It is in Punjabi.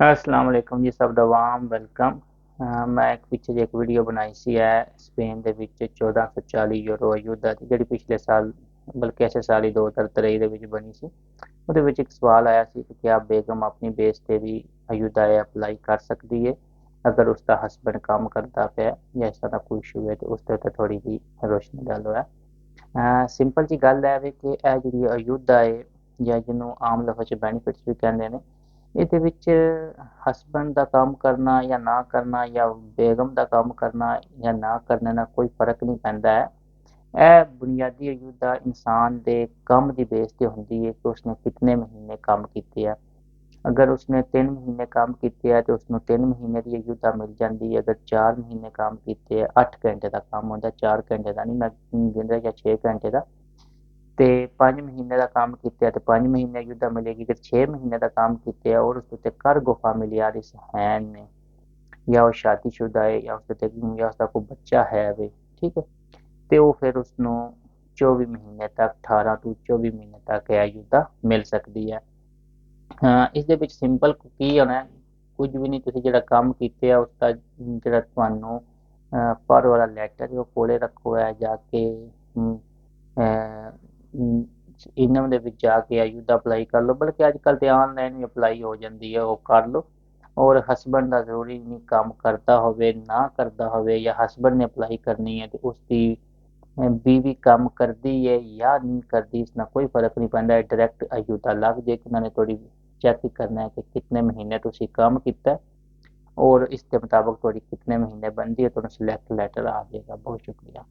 अस्सलाम वालेकुम जी सब ਦਾ ਵਾਮ ਵੈਲਕਮ। ਮੈਂ ਇੱਕ ਪਿੱਛੇ ਜਿਹੇ ਇੱਕ ਵੀਡੀਓ ਬਣਾਈ ਸੀ ਸਪੇਨ ਦੇ ਵਿੱਚ 1440 ਯੂਰੋ ਯੁੱਧ ਦੀ ਜਿਹੜੀ ਪਿਛਲੇ ਸਾਲ ਬਲਕਿ ਇਸੇ ਸਾਲ ਹੀ 2023 ਦੇ ਵਿੱਚ ਬਣੀ ਸੀ। ਉਹਦੇ ਵਿੱਚ ਇੱਕ ਸਵਾਲ ਆਇਆ ਸੀ ਕਿ ਕਿਆ ਬੇਗਮ ਆਪਣੀ ਬੇਸ ਤੇ ਵੀ ਅਯੁੱਧਾ ਅਪਲਾਈ ਕਰ ਸਕਦੀ ਹੈ ਅਗਰ ਉਸਦਾ ਹਸਬੈਂਡ ਕੰਮ ਕਰਦਾ ਪਿਆ ਜਾਂ ਇਸ ਤਰ੍ਹਾਂ ਦਾ ਕੋਈ ਇਸ਼ੂ ਹੈ ਤੇ ਉਸ ਤੇ ਥੋੜੀ ਜਿਹੀ ਰੋਸ਼ਨੀ ਡਾਲੋ ਸਿੰਪਲ ਜੀ ਗੱਲ ਹੈ ਵੀ ਕਿ ਇਹ ਜਿਹੜੀ ਅਯੁੱਧਾ ਹੈ ਜਾਂ ਜਿਹਨੂੰ ਆਮ ਲਫ਼ਜ਼ 'ਚ ਬੈਨੀਫਿਟਸ ਵੀ ਕਹਿੰਦੇ ਨੇ ਇਹਦੇ ਵਿੱਚ ਹਸਬੈਂਡ ਦਾ ਕੰਮ ਕਰਨਾ ਜਾਂ ਨਾ ਕਰਨਾ ਜਾਂ ਬੇਗਮ ਦਾ ਕੰਮ ਕਰਨਾ ਜਾਂ ਨਾ ਕਰਨੇ ਨਾਲ ਕੋਈ ਫਰਕ ਨਹੀਂ ਪੈਂਦਾ ਹੈ। ਇਹ ਬੁਨਿਆਦੀ ਅਯੁੱਧਾ ਇਨਸਾਨ ਦੇ ਕੰਮ ਦੀ ਬੇਸ ਤੇ ਹੁੰਦੀ ਹੈ ਕਿ ਉਸਨੇ ਕਿਤਨੇ ਮਹੀਨੇ ਕੰਮ ਕੀਤੇ ਆ। ਅਗਰ ਉਸਨੇ 3 ਮਹੀਨੇ ਕੰਮ ਕੀਤੇ ਆ ਤੇ ਉਸਨੂੰ 3 ਮਹੀਨੇ ਦੀ ਅਯੁੱਧਾ ਮਿਲ ਜਾਂਦੀ ਹੈ। ਅਗਰ 4 ਮਹੀਨੇ ਕੰਮ ਕੀਤੇ ਆ 8 ਘੰਟੇ ਦਾ ਕੰਮ ਹੁੰਦਾ 4 ਘੰਟੇ ਦਾ ਨਹੀਂ ਮੈਂ ਗਿਣ ਰਿਹਾ ਜਾਂ 6 ਘੰਟੇ ਦਾ ਤੇ 5 ਮਹੀਨੇ ਦਾ ਕੰਮ ਕੀਤਾ ਤੇ 5 ਮਹੀਨੇ ਅਯੁੱਧਾ ਮਿਲੇਗੀ। ਅਗਰ 6 ਮਹੀਨੇ ਦਾ ਕੰਮ ਕੀਤਾ ਔਰ ਉਸ ਉੱਤੇ ਕਰ ਗੁਫਾ ਮਿਲਿਆਰਿਸ ਹੈ ਨੇ ਜਾਂ ਉਹ ਸ਼ਾਦੀशुदा ਹੈ ਜਾਂ ਉਸ ਤੇ ਜਾਂ ਉਸਦਾ ਕੋਈ ਬੱਚਾ ਹੈ ਵੇ ਠੀਕ ਹੈ ਤੇ ਉਹ ਫਿਰ ਉਸਨੂੰ 24 ਮਹੀਨੇ ਤੱਕ 18 ਤੋਂ 24 ਮਹੀਨੇ ਤੱਕ ਇਹ ਅਯੁੱਧਾ ਮਿਲ ਸਕਦੀ ਹੈ। ਇਸ ਦੇ ਵਿੱਚ ਸਿੰਪਲ ਕੀ ਹੋਣਾ ਕੁਝ ਵੀ ਨਹੀਂ ਤੁਸੀਂ ਜਿਹੜਾ ਕੰਮ ਕੀਤੇ ਆ ਉਸਦਾ ਜਿਹੜਾ ਤੁਹਾਨੂੰ ਪਰ ਵਾਲਾ ਲੈਟਰ ਉਹ ਕੋਲੇ ਰੱਖੋ ਹੈ ਜਾ ਕੇ ਇਨਮ ਦੇ ਵਿੱਚ ਜਾ ਕੇ ਅਯੁੱਧਾ ਅਪਲਾਈ ਕਰ ਲਓ ਬਲਕਿ ਅੱਜ ਕੱਲ੍ਹ ਤੇ ਆਨਲਾਈਨ ਵੀ ਅਪਲਾਈ ਹੋ ਜਾਂਦੀ ਹੈ ਉਹ ਕਰ ਲਓ ਔਰ ਹਸਬੈਂਡ ਦਾ ਜ਼ਰੂਰੀ ਨਹੀਂ ਕੰਮ ਕਰਦਾ ਹੋਵੇ ਨਾ ਕਰਦਾ ਹੋਵੇ ਜਾਂ ਹਸਬੈਂਡ ਨੇ ਅਪਲਾਈ ਕਰਨੀ ਹੈ ਤੇ ਉਸਦੀ बीवी ਕੰਮ ਕਰਦੀ ਹੈ ਜਾਂ ਨਹੀਂ ਕਰਦੀ ਇਸ ਨਾਲ ਕੋਈ ਫਰਕ ਨਹੀਂ ਪੈਂਦਾ ਡਾਇਰੈਕਟ ਅਯੁੱਧਾ ਲੱਗ ਜੇ ਕਿ ਉਹਨਾਂ ਨੇ ਥੋੜੀ ਚੈੱਕ ਕਰਨਾ ਹੈ ਕਿ ਕਿਤਨੇ ਮਹੀਨੇ ਤੁਸੀਂ ਕੰਮ ਕੀਤਾ और इसके मुताबिक थोड़ी कितने महीने बनती है तो सिलेक्ट लेटर आ जाएगा। बहुत शुक्रिया।